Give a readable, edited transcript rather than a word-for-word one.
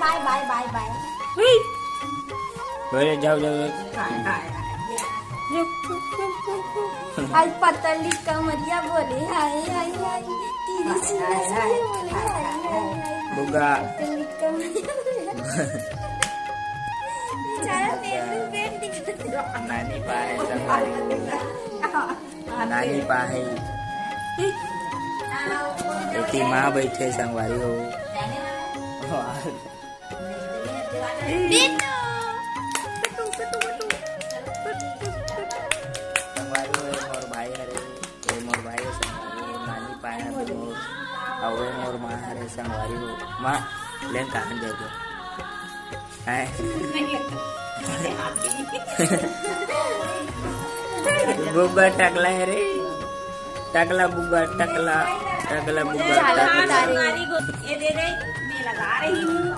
Bye bye bye bye. बोले जाओ जाओ। आज पतली कमरिया बोले हाय हाय हाय, तेरी सीना से बोले हाय हाय हाय। बुगा पतली कमरिया बेचारा पेट दिख नानी पाहे संगवारी हो, नानी पाहे एक माँ बैठे संगवारी हो। संगवारी हो मोर भाई हरे, ये मोर भाई संगवारी हो, नानी पाए हरे मोर, और मोर माँ हरे संगवारी हो। माँ लेन कहाँ जाओगे? हैं? बुगा टकला है रे, टकला बुगा टकला, टकला बुगा टकला। ये दे दे, मैं लगा रही हूँ।